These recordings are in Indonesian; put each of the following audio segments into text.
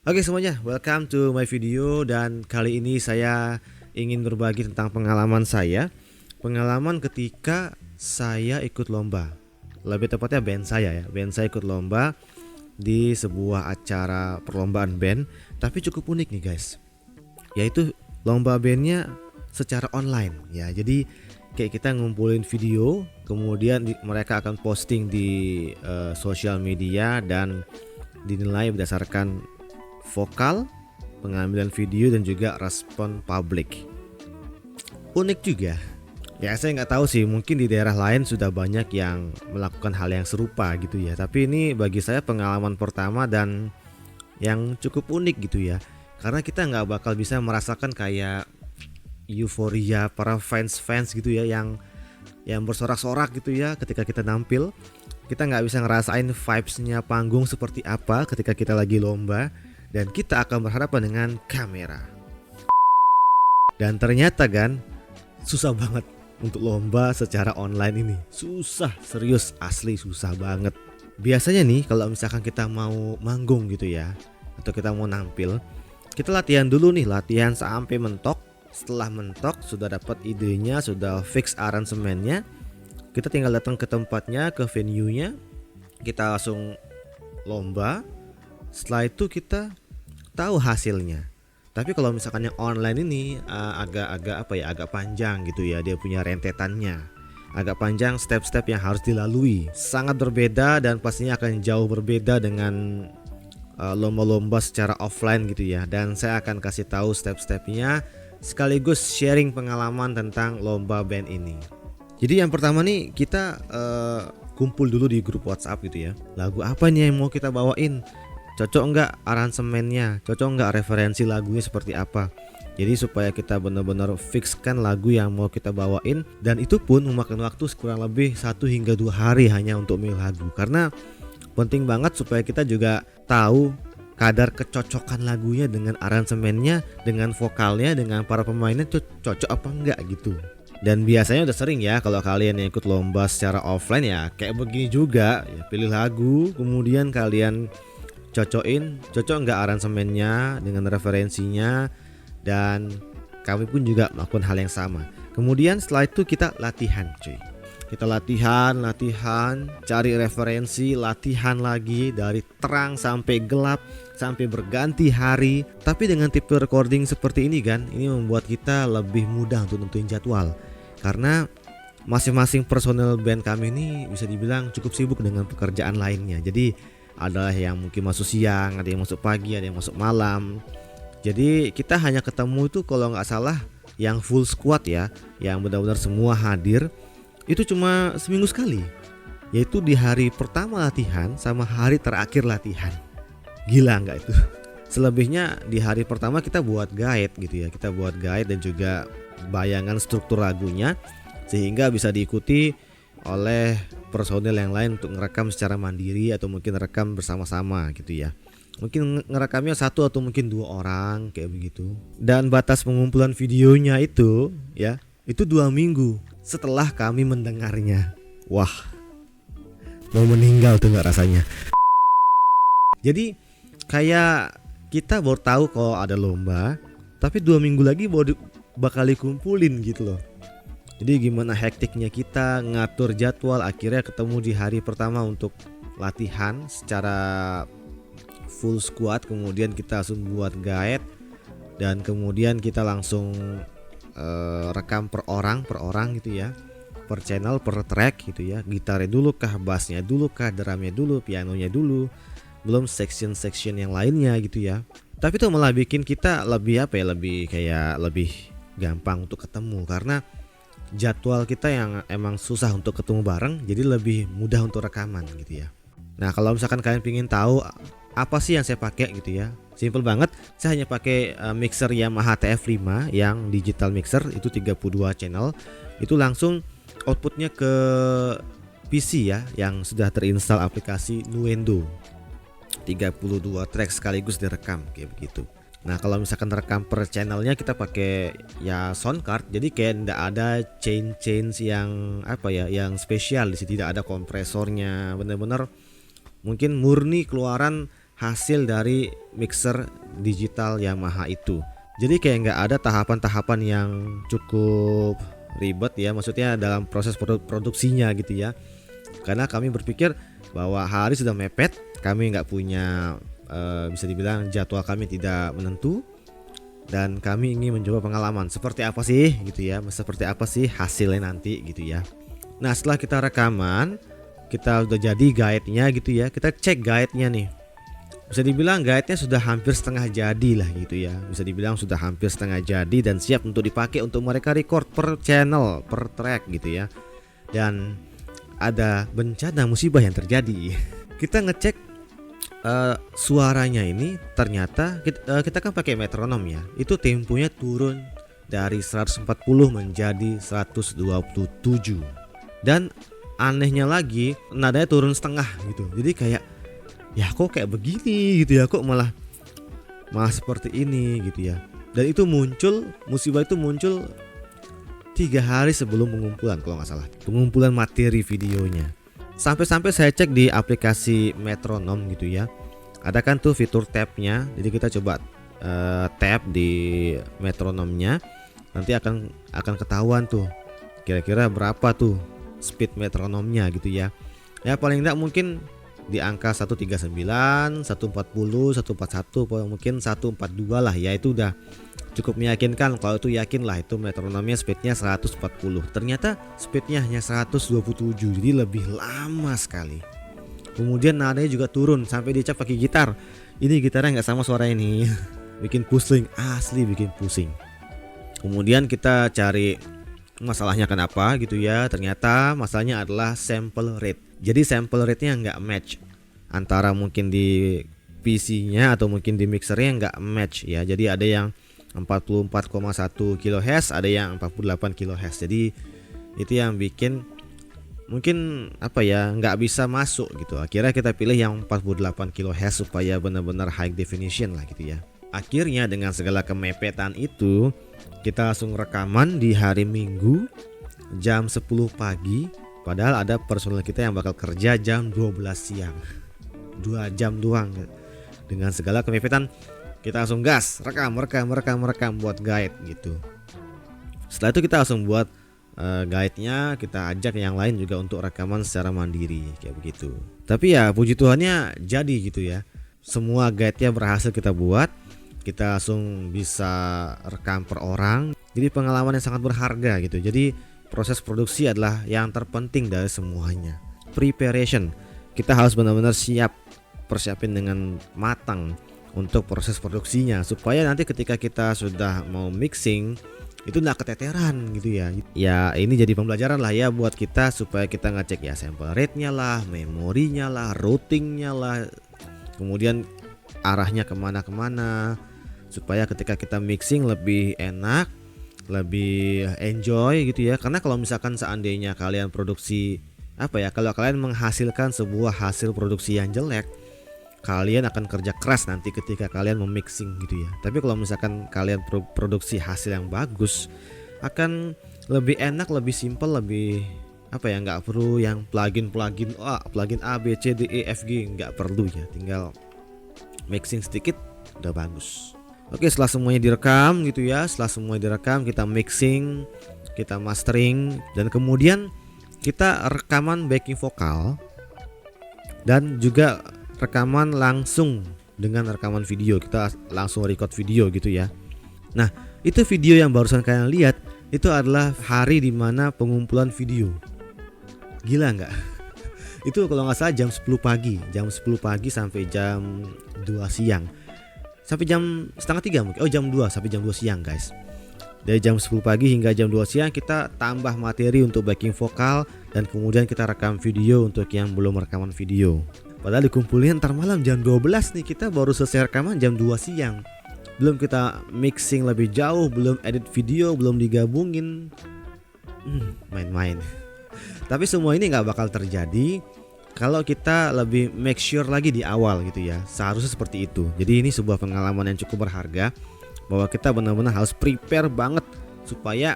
Oke semuanya, welcome to my video dan kali ini saya ingin berbagi tentang pengalaman saya. Pengalaman ketika saya ikut lomba. Lebih tepatnya band saya ya. Band saya ikut lomba di sebuah acara perlombaan band, tapi cukup unik nih guys. Yaitu lomba bandnya secara online ya. Jadi kayak kita ngumpulin video, kemudian mereka akan posting di sosial media dan dinilai berdasarkan vokal, pengambilan video dan juga respon publik. Unik juga. Ya saya nggak tahu sih, mungkin di daerah lain sudah banyak yang melakukan hal yang serupa gitu ya. Tapi ini bagi saya pengalaman pertama dan yang cukup unik gitu ya. Karena kita nggak bakal bisa merasakan kayak euforia para fans gitu ya, yang bersorak-sorak gitu ya ketika kita nampil. Kita nggak bisa ngerasain vibes-nya panggung seperti apa ketika kita lagi lomba. Dan kita akan berhadapan dengan kamera. Dan ternyata kan susah banget untuk lomba secara online ini. Susah, serius, asli susah banget. Biasanya nih kalau misalkan kita mau manggung gitu ya, atau kita mau nampil, kita latihan dulu nih, latihan sampai mentok. Setelah mentok, sudah dapat idenya, sudah fix aransemennya, kita tinggal datang ke tempatnya, ke venue-nya, kita langsung lomba. Setelah itu kita tahu hasilnya. Tapi kalau misalkan yang online ini agak panjang gitu ya, dia punya rentetannya. Agak panjang step-step yang harus dilalui. Sangat berbeda dan pastinya akan jauh berbeda dengan lomba-lomba secara offline gitu ya. Dan saya akan kasih tahu step-stepnya sekaligus sharing pengalaman tentang lomba band ini. Jadi yang pertama nih kita kumpul dulu di grup WhatsApp gitu ya. Lagu apa nih yang mau kita bawain? Cocok enggak aransemennya, cocok enggak referensi lagunya seperti apa. Jadi supaya kita benar-benar fixkan lagu yang mau kita bawain. Dan itu pun memakan waktu kurang lebih 1 hingga 2 hari hanya untuk memilih lagu. Karena penting banget supaya kita juga tahu kadar kecocokan lagunya dengan aransemennya, dengan vokalnya, dengan para pemainnya cocok apa enggak gitu. Dan biasanya udah sering ya kalau kalian yang ikut lomba secara offline ya kayak begini juga ya, pilih lagu kemudian kalian cocok nggak aransemennya dengan referensinya, dan kami pun juga melakukan hal yang sama. Kemudian setelah itu kita latihan cuy. Kita latihan, cari referensi, latihan lagi dari terang sampai gelap, sampai berganti hari. Tapi dengan tipe recording seperti ini kan, ini membuat kita lebih mudah untuk nentuin jadwal. Karena masing-masing personel band kami ini bisa dibilang cukup sibuk dengan pekerjaan lainnya. Jadi adalah yang mungkin masuk siang, ada yang masuk pagi, ada yang masuk malam. Jadi kita hanya ketemu itu kalau nggak salah yang full squad ya, yang benar-benar semua hadir, itu cuma seminggu sekali, yaitu di hari pertama latihan sama hari terakhir latihan. Gila nggak itu? Selebihnya di hari pertama kita buat guide gitu ya, kita buat guide dan juga bayangan struktur lagunya sehingga bisa diikuti oleh personil yang lain untuk ngerekam secara mandiri atau mungkin rekam bersama-sama gitu ya. Mungkin ngerekamnya 1 atau mungkin 2 orang kayak begitu. Dan batas pengumpulan videonya itu ya, itu 2 minggu setelah kami mendengarnya. Wah, mau meninggal tuh nggak rasanya. Jadi kayak kita baru tahu kalau ada lomba, tapi 2 minggu lagi baru bakal dikumpulin gitu loh. Jadi gimana hektiknya kita ngatur jadwal, akhirnya ketemu di hari pertama untuk latihan secara full squad. Kemudian kita langsung buat guide dan kemudian kita langsung rekam per orang gitu ya, per channel, per track gitu ya. Gitarnya dulu kah, bassnya dulu kah, drumnya dulu, pianonya dulu, belum section yang lainnya gitu ya. Tapi itu malah bikin kita lebih lebih gampang untuk ketemu karena jadwal kita yang emang susah untuk ketemu bareng, jadi lebih mudah untuk rekaman gitu ya. Nah kalau misalkan kalian pengen tahu apa sih yang saya pakai gitu ya, simple banget. Saya hanya pakai mixer Yamaha TF5 yang digital mixer, itu 32 channel. Itu langsung outputnya ke PC ya, yang sudah terinstall aplikasi Nuendo. 32 track sekaligus direkam kayak begitu. Nah kalau misalkan rekam per channelnya kita pakai ya sound card, jadi kayak tidak ada change yang spesial di sini, tidak ada kompresornya, bener-bener mungkin murni keluaran hasil dari mixer digital Yamaha itu. Jadi kayak nggak ada tahapan-tahapan yang cukup ribet ya, maksudnya dalam proses produksinya gitu ya. Karena kami berpikir bahwa hari sudah mepet, kami nggak punya bisa dibilang jadwal kami tidak menentu, dan kami ingin mencoba pengalaman seperti apa sih gitu ya, seperti apa sih hasilnya nanti gitu ya. Nah setelah kita rekaman, kita udah jadi guide-nya gitu ya, kita cek guide-nya nih. Bisa dibilang guide-nya sudah hampir setengah jadi lah gitu ya. Bisa dibilang sudah hampir setengah jadi dan siap untuk dipakai untuk mereka record per channel, per track gitu ya. Dan ada bencana musibah yang terjadi. Kita ngecek suaranya ini, ternyata kita kan pakai metronom ya. Itu temponya turun dari 140 menjadi 127. Dan anehnya lagi nadanya turun setengah gitu. Jadi kayak ya kok kayak begini gitu ya, kok malah seperti ini gitu ya. Dan itu muncul, musibah itu muncul 3 hari sebelum pengumpulan kalau nggak salah, pengumpulan materi videonya. Sampai-sampai saya cek di aplikasi metronom gitu ya, ada kan tuh fitur tab-nya. Jadi kita coba tab di metronomnya, nanti akan ketahuan tuh kira-kira berapa tuh speed metronomnya gitu ya. Ya paling enggak mungkin di angka 139, 140, 141, mungkin 142 lah ya. Itu udah cukup meyakinkan. Kalau itu yakin lah itu metronomnya speednya 140. Ternyata speednya hanya 127, jadi lebih lama sekali. Kemudian nadanya juga turun sampai dicap pakai gitar. Ini gitarnya nggak sama suara ini. Bikin pusing, asli bikin pusing. Kemudian kita cari masalahnya kenapa gitu ya. Ternyata masalahnya adalah sample rate. Jadi sample rate-nya nggak match antara mungkin di PC-nya atau mungkin di mixernya nggak match ya. Jadi ada yang 44,1 kHz, ada yang 48 kHz. Jadi itu yang bikin mungkin apa ya, nggak bisa masuk gitu. Akhirnya kita pilih yang 48 kHz supaya benar-benar high definition lah gitu ya. Akhirnya dengan segala kemepetan itu, kita langsung rekaman di hari Minggu jam 10 pagi. Padahal ada personel kita yang bakal kerja jam 12 siang. 2 jam doang. Dengan segala kemepetan kita langsung gas, rekam buat guide gitu. Setelah itu kita langsung buat guide-nya, kita ajak yang lain juga untuk rekaman secara mandiri kayak begitu. Tapi ya puji Tuhannya jadi gitu ya. Semua guide-nya berhasil kita buat. Kita langsung bisa rekam per orang. Jadi pengalaman yang sangat berharga gitu. Jadi proses produksi adalah yang terpenting dari semuanya. Preparation, kita harus benar-benar siap, persiapin dengan matang untuk proses produksinya, supaya nanti ketika kita sudah mau mixing itu nggak keteteran gitu ya. Ya ini jadi pembelajaran lah ya buat kita, supaya kita ngecek ya sample rate-nya lah, memorinya lah, routingnya lah, kemudian arahnya kemana-kemana, supaya ketika kita mixing lebih enak, lebih enjoy gitu ya. Karena kalau misalkan seandainya kalian produksi apa ya, kalau kalian menghasilkan sebuah hasil produksi yang jelek, kalian akan kerja keras nanti ketika kalian memixing gitu ya. Tapi kalau misalkan kalian produksi hasil yang bagus, akan lebih enak, lebih simple, lebih apa ya, nggak perlu yang plugin A B C D E F G, nggak perlu ya, tinggal mixing sedikit udah bagus. Oke, setelah semuanya direkam gitu ya, setelah semuanya direkam, kita mixing, kita mastering, dan kemudian kita rekaman backing vokal dan juga rekaman langsung dengan rekaman video. Kita langsung record video gitu ya. Nah, itu video yang barusan kalian lihat itu adalah hari dimana pengumpulan video. Gila nggak? Itu kalau nggak salah jam 10 pagi, sampai jam 2 siang. Sampai jam setengah 3 mungkin. Oh jam 2 sampai jam 2 siang guys. Dari jam 10 pagi hingga jam 2 siang kita tambah materi untuk backing vokal, dan kemudian kita rekam video untuk yang belum rekaman video. Padahal dikumpulin ntar malam jam 12 nih, kita baru selesai rekaman jam 2 siang. Belum kita mixing lebih jauh, belum edit video, belum digabungin. Main-main. Tapi semua ini gak bakal terjadi kalau kita lebih make sure lagi di awal gitu ya. Seharusnya seperti itu. Jadi ini sebuah pengalaman yang cukup berharga, bahwa kita benar-benar harus prepare banget supaya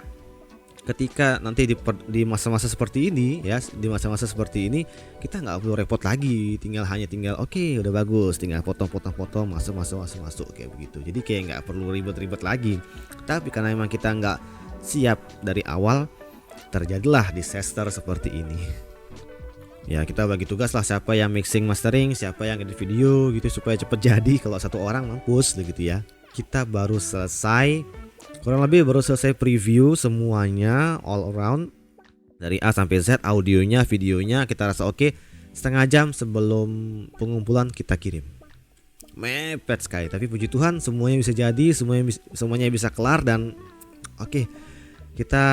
ketika nanti di masa-masa seperti ini ya, di masa-masa seperti ini kita nggak perlu repot lagi, tinggal oke udah bagus, tinggal potong masuk kayak begitu. Jadi kayak nggak perlu ribet-ribet lagi. Tapi karena memang kita nggak siap dari awal, terjadilah disaster seperti ini. Ya kita bagi tugas lah, siapa yang mixing mastering, siapa yang edit video gitu supaya cepet jadi. Kalau satu orang mampus gitu ya. Kita baru selesai, kurang lebih baru selesai preview semuanya all around dari A sampai Z, audionya, videonya kita rasa oke. Setengah jam sebelum pengumpulan kita kirim. Mepet sekali, tapi puji Tuhan semuanya bisa jadi, semuanya bisa kelar dan oke. Kita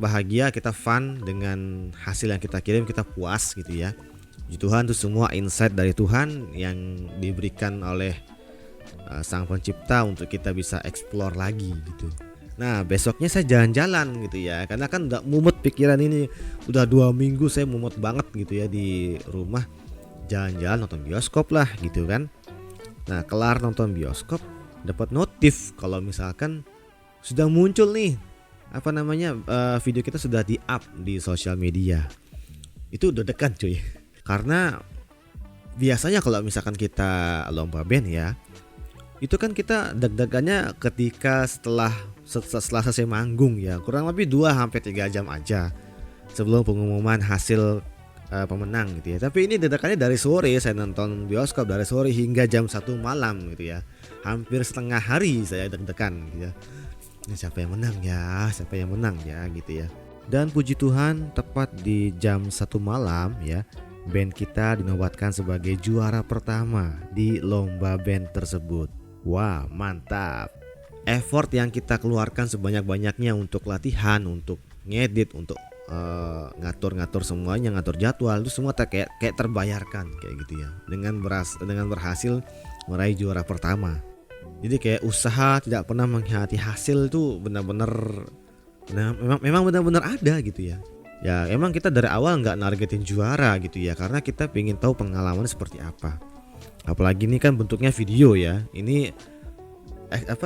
bahagia, kita fun dengan hasil yang kita kirim, kita puas gitu ya. Puji Tuhan itu semua insight dari Tuhan yang diberikan oleh Sang Pencipta untuk kita bisa explore lagi gitu. Nah besoknya saya jalan-jalan gitu ya, karena kan udah mumet pikiran ini, udah 2 minggu saya mumet banget gitu ya di rumah. Jalan-jalan nonton bioskop lah gitu kan. Nah kelar nonton bioskop dapat notif kalau misalkan sudah muncul nih video kita sudah di up di sosial media. Itu udah dekat cuy. Karena biasanya kalau misalkan kita lomba band ya, itu kan kita deg-degannya ketika setelah selesai manggung ya, kurang lebih 2-3 jam aja sebelum pengumuman hasil pemenang gitu ya. Tapi ini deg-degannya dari sore, saya nonton bioskop dari sore hingga jam 1 malam gitu ya. Hampir setengah hari saya deg-degan gitu ya. Ini siapa yang menang ya gitu ya. Dan puji Tuhan tepat di jam 1 malam ya, band kita dinobatkan sebagai juara pertama di lomba band tersebut. Wah mantap. Effort yang kita keluarkan sebanyak-banyaknya untuk latihan, untuk ngedit, untuk ngatur-ngatur semuanya, ngatur jadwal, itu semua kayak terbayarkan kayak gitu ya, dengan berhasil meraih juara pertama. Jadi kayak usaha tidak pernah mengkhianati hasil itu benar-benar memang benar-benar ada gitu ya. Ya emang kita dari awal nggak nargetin juara gitu ya, karena kita pengen tahu pengalaman seperti apa. Apalagi ini kan bentuknya video ya. Ini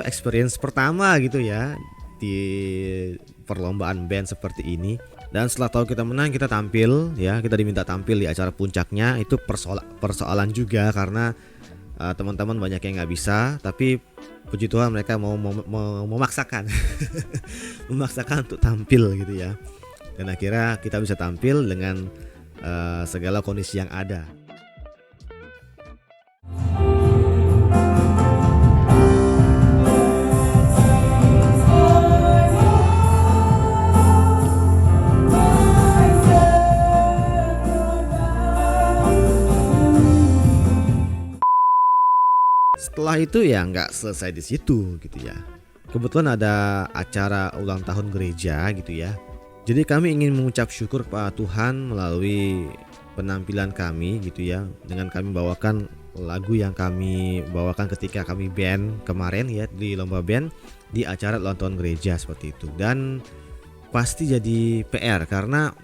experience pertama gitu ya di perlombaan band seperti ini. Dan setelah tahu kita menang, kita tampil ya, kita diminta tampil di acara puncaknya. Itu persoalan juga karena teman-teman banyak yang nggak bisa, tapi puji Tuhan mereka mau memaksakan memaksakan untuk tampil gitu ya. Dan akhirnya kita bisa tampil dengan segala kondisi yang ada. Setelah itu ya nggak selesai di situ gitu ya. Kebetulan ada acara ulang tahun gereja gitu ya. Jadi kami ingin mengucap syukur kepada Tuhan melalui penampilan kami gitu ya. Dengan kami bawakan lagu yang kami bawakan ketika kami band kemarin ya, di lomba band di acara ulang tahun gereja seperti itu. Dan pasti jadi PR karena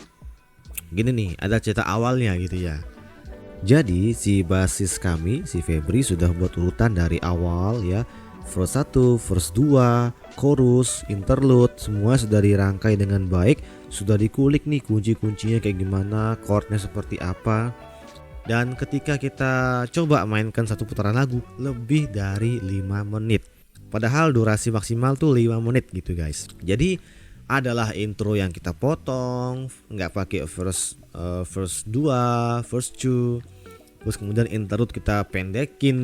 gini nih, ada cerita awalnya gitu ya. Jadi si basis kami, si Febri sudah buat urutan dari awal ya. Verse 1, verse 2, chorus, interlude, semua sudah dirangkai dengan baik. Sudah dikulik nih kunci-kuncinya kayak gimana, chordnya seperti apa. Dan ketika kita coba mainkan satu putaran lagu, lebih dari 5 menit. Padahal durasi maksimal tuh 5 menit gitu guys. Jadi adalah intro yang kita potong, nggak pakai verse 2, verse 2. Terus kemudian interlude kita pendekin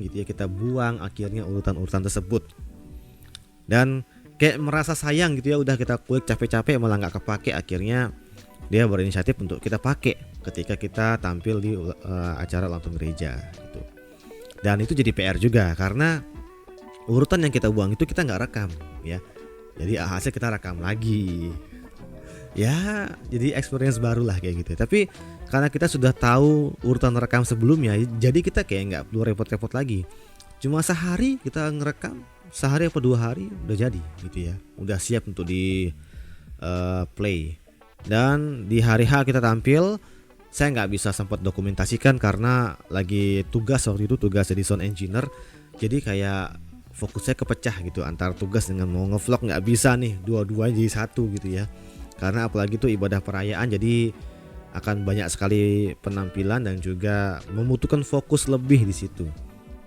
gitu ya, kita buang akhirnya urutan-urutan tersebut. Dan kayak merasa sayang gitu ya, udah kita kulik capek-capek malah nggak kepake, akhirnya dia berinisiatif untuk kita pakai ketika kita tampil di acara ulang tahun gereja gitu. Dan itu jadi PR juga karena urutan yang kita buang itu kita nggak rekam ya. Jadi hasil kita rekam lagi. Ya, jadi experience baru lah kayak gitu. Tapi karena kita sudah tahu urutan rekam sebelumnya, jadi kita kayak nggak perlu repot-repot lagi. Cuma sehari kita ngerekam, sehari atau 2 hari udah jadi gitu ya. Udah siap untuk di play. Dan di hari H kita tampil, saya nggak bisa sempat dokumentasikan karena lagi tugas waktu itu, tugas jadi sound engineer. Jadi kayak fokusnya kepecah gitu antara tugas dengan mau ngevlog, nggak bisa nih dua-duanya jadi satu gitu ya. Karena apalagi tuh ibadah perayaan, jadi akan banyak sekali penampilan dan juga membutuhkan fokus lebih di situ.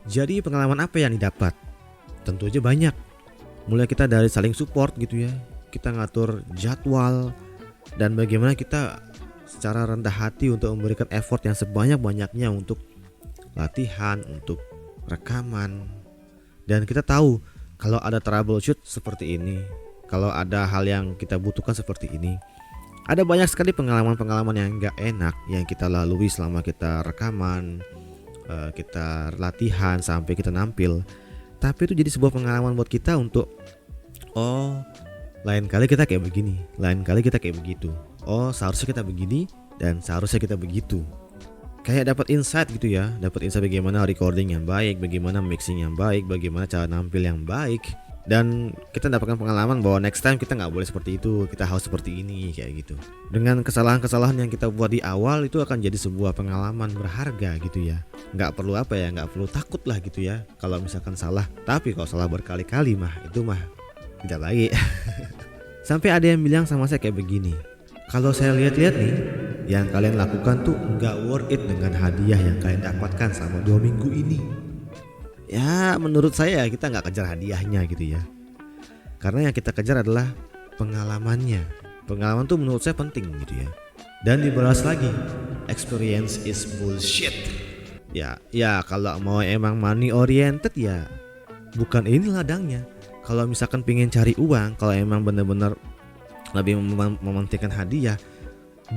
Jadi pengalaman apa yang didapat? Tentu aja banyak. Mulai kita dari saling support gitu ya. Kita ngatur jadwal dan bagaimana kita secara rendah hati untuk memberikan effort yang sebanyak-banyaknya untuk latihan, untuk rekaman. Dan kita tahu kalau ada troubleshoot seperti ini, kalau ada hal yang kita butuhkan seperti ini. Ada banyak sekali pengalaman-pengalaman yang gak enak yang kita lalui selama kita rekaman, kita latihan sampai kita nampil. Tapi itu jadi sebuah pengalaman buat kita untuk lain kali kita kayak begini, lain kali kita kayak begitu. Seharusnya kita begini dan seharusnya kita begitu. Kayak dapat insight gitu ya, dapat insight bagaimana recording yang baik, bagaimana mixing yang baik, bagaimana cara nampil yang baik. Dan kita dapatkan pengalaman bahwa next time kita nggak boleh seperti itu, kita harus seperti ini kayak gitu. Dengan kesalahan-kesalahan yang kita buat di awal itu akan jadi sebuah pengalaman berharga gitu ya. Nggak perlu nggak perlu takut lah gitu ya kalau misalkan salah. Tapi kalau salah berkali-kali itu tidak baik. Sampai ada yang bilang sama saya kayak begini, kalau saya lihat-lihat nih, yang kalian lakukan tuh nggak worth it dengan hadiah yang kalian dapatkan selama 2 minggu ini. Ya menurut saya kita nggak kejar hadiahnya gitu ya. Karena yang kita kejar adalah pengalamannya. Pengalaman tuh menurut saya penting gitu ya. Dan dibalas lagi, experience is bullshit. Ya kalau mau emang money oriented ya bukan ini ladangnya. Kalau misalkan pengen cari uang, kalau emang bener-bener lebih mementingkan hadiah,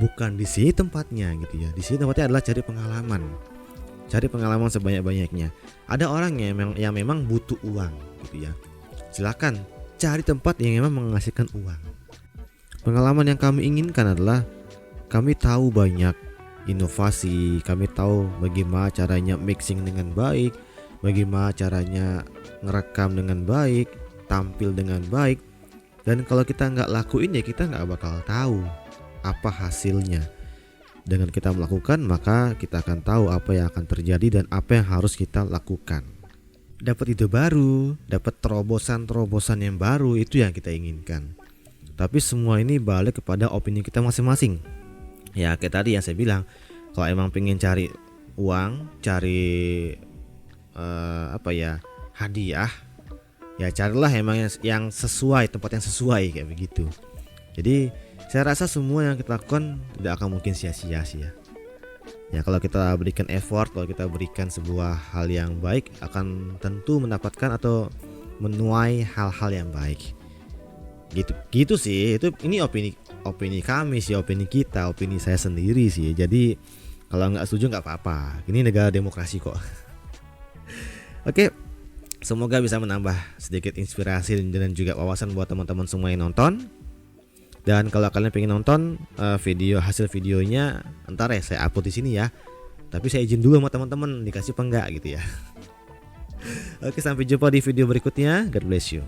bukan di sini tempatnya gitu ya. Di sini tempatnya adalah cari pengalaman. Cari pengalaman sebanyak-banyaknya. Ada orang yang memang butuh uang gitu ya. Silakan cari tempat yang memang menghasilkan uang. Pengalaman yang kami inginkan adalah kami tahu banyak inovasi, kami tahu bagaimana caranya mixing dengan baik, bagaimana caranya ngerekam dengan baik, tampil dengan baik. Dan kalau kita nggak lakuin ya kita nggak bakal tahu apa hasilnya. Dengan kita melakukan maka kita akan tahu apa yang akan terjadi dan apa yang harus kita lakukan. Dapat ide baru, dapat terobosan-terobosan yang baru, itu yang kita inginkan. Tapi semua ini balik kepada opini kita masing-masing. Ya kayak tadi yang saya bilang, kalau emang pengen cari uang, cari hadiah, ya carilah emang yang sesuai, tempat yang sesuai kayak begitu. Jadi saya rasa semua yang kita lakukan tidak akan mungkin sia-sia sih ya. Ya kalau kita berikan effort, kalau kita berikan sebuah hal yang baik, akan tentu mendapatkan atau menuai hal-hal yang baik. Gitu sih. Ini opini kami sih, opini kita, opini saya sendiri sih. Jadi kalau nggak setuju nggak apa-apa. Ini negara demokrasi kok. Oke. Semoga bisa menambah sedikit inspirasi dan juga wawasan buat teman-teman semua yang nonton. Dan kalau kalian pengen nonton hasil videonya, ntar ya saya upload di sini ya. Tapi saya izin dulu sama teman-teman dikasih apa enggak gitu ya. Oke, sampai jumpa di video berikutnya. God bless you.